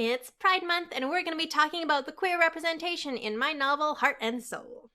It's Pride Month, and we're going to be talking about the queer representation in my novel, Heart and Soul.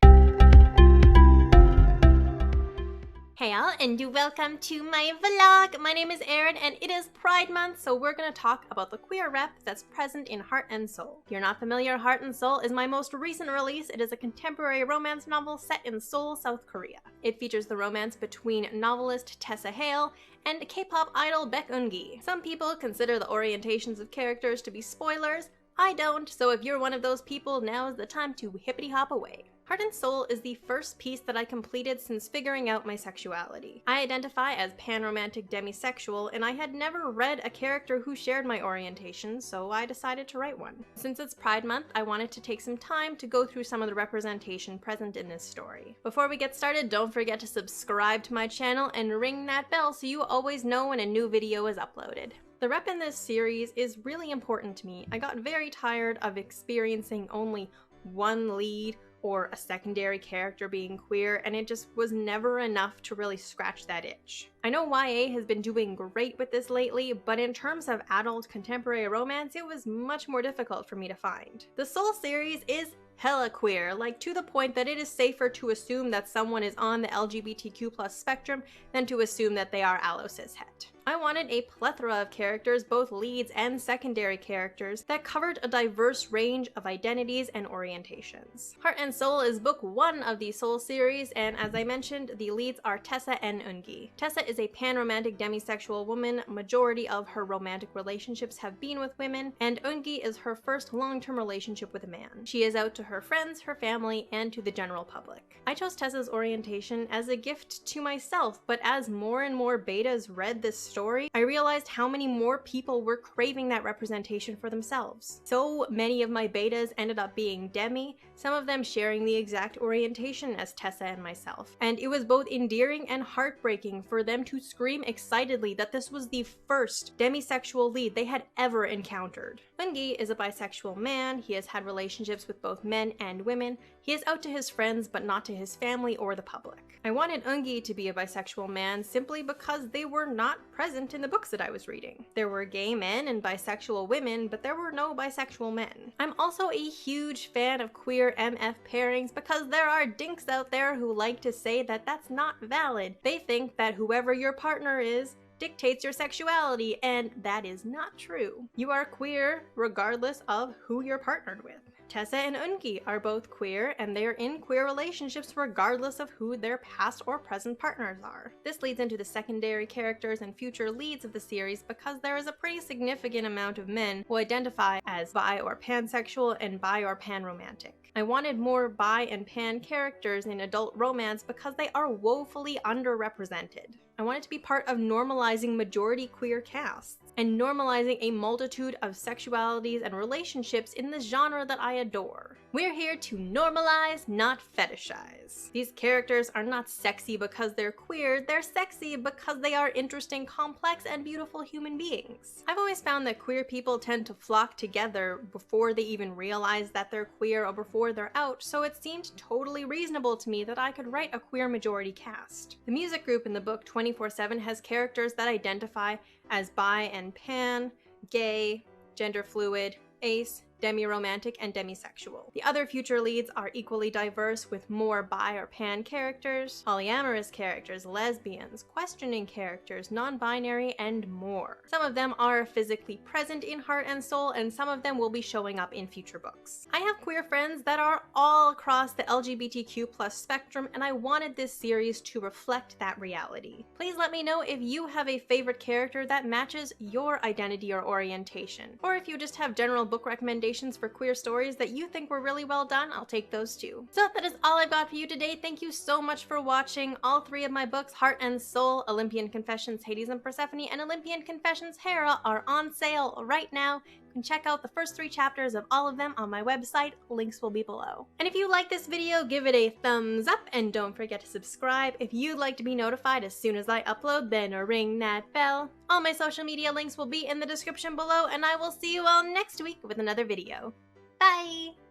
Hey all, and welcome to my vlog! My name is Erin, and it is Pride Month, so we're going to talk about the queer rep that's present in Heart and Soul. If you're not familiar, Heart and Soul is my most recent release. It is a contemporary romance novel set in Seoul, South Korea. It features the romance between novelist Tessa Hale and K-pop idol Baek Eun-gi. Some people consider the orientations of characters to be spoilers. I don't, so if you're one of those people, now is the time to hippity-hop away. Heart and Soul is the first piece that I completed since figuring out my sexuality. I identify as pan-romantic demisexual, and I had never read a character who shared my orientation, so I decided to write one. Since it's Pride Month, I wanted to take some time to go through some of the representation present in this story. Before we get started, don't forget to subscribe to my channel and ring that bell so you always know when a new video is uploaded. The rep in this series is really important to me. I got very tired of experiencing only one lead or a secondary character being queer, and it just was never enough to really scratch that itch. I know YA has been doing great with this lately, but in terms of adult contemporary romance, it was much more difficult for me to find. The Soul series is hella queer, like to the point that it is safer to assume that someone is on the LGBTQ+ spectrum than to assume that they are allo-cis-het. I wanted a plethora of characters, both leads and secondary characters, that covered a diverse range of identities and orientations. Heart and Soul is book 1 of the Soul series, and as I mentioned, the leads are Tessa and Eun-gi. Tessa is a pan-romantic demisexual woman. Majority of her romantic relationships have been with women, and Eun-gi is her first long-term relationship with a man. She is out to her friends, her family, and to the general public. I chose Tessa's orientation as a gift to myself, but as more and more betas read this story, I realized how many more people were craving that representation for themselves. So many of my betas ended up being demi, some of them sharing the exact orientation as Tessa and myself. And it was both endearing and heartbreaking for them to scream excitedly that this was the first demisexual lead they had ever encountered. Eun-gi is a bisexual man. He has had relationships with both men and women. He is out to his friends, but not to his family or the public. I wanted Eun-gi to be a bisexual man simply because they were not present in the books that I was reading. There were gay men and bisexual women, but there were no bisexual men. I'm also a huge fan of queer MF pairings because there are dinks out there who like to say that that's not valid. They think that whoever your partner is dictates your sexuality, and that is not true. You are queer regardless of who you're partnered with. Tessa and Eun-gi are both queer, and they are in queer relationships regardless of who their past or present partners are. This leads into the secondary characters and future leads of the series because there is a pretty significant amount of men who identify as bi or pansexual and bi or pan-romantic. I wanted more bi and pan characters in adult romance because they are woefully underrepresented. I wanted to be part of normalizing majority queer casts and normalizing a multitude of sexualities and relationships in the genre that I adore. We're here to normalize, not fetishize. These characters are not sexy because they're queer, they're sexy because they are interesting, complex, and beautiful human beings. I've always found that queer people tend to flock together before they even realize that they're queer or before they're out, so it seemed totally reasonable to me that I could write a queer majority cast. The music group in the book 24/7 has characters that identify as bi and pan, gay, gender fluid, ace, demi-romantic, and demisexual. The other future leads are equally diverse with more bi or pan characters, polyamorous characters, lesbians, questioning characters, non-binary, and more. Some of them are physically present in Heart and Soul, and some of them will be showing up in future books. I have queer friends that are all across the LGBTQ+ spectrum, and I wanted this series to reflect that reality. Please let me know if you have a favorite character that matches your identity or orientation, or if you just have general book recommendations for queer stories that you think were really well done. I'll take those too. So that is all I've got for you today. Thank you so much for watching. All 3 of my books, Heart and Soul, Olympian Confessions, Hades and Persephone, and Olympian Confessions, HERA, are on sale right now. You can check out the first 3 chapters of all of them on my website. Links will be below. And if you like this video, give it a thumbs up and don't forget to subscribe. If you'd like to be notified as soon as I upload, then ring that bell. All my social media links will be in the description below, and I will see you all next week with another video. Bye!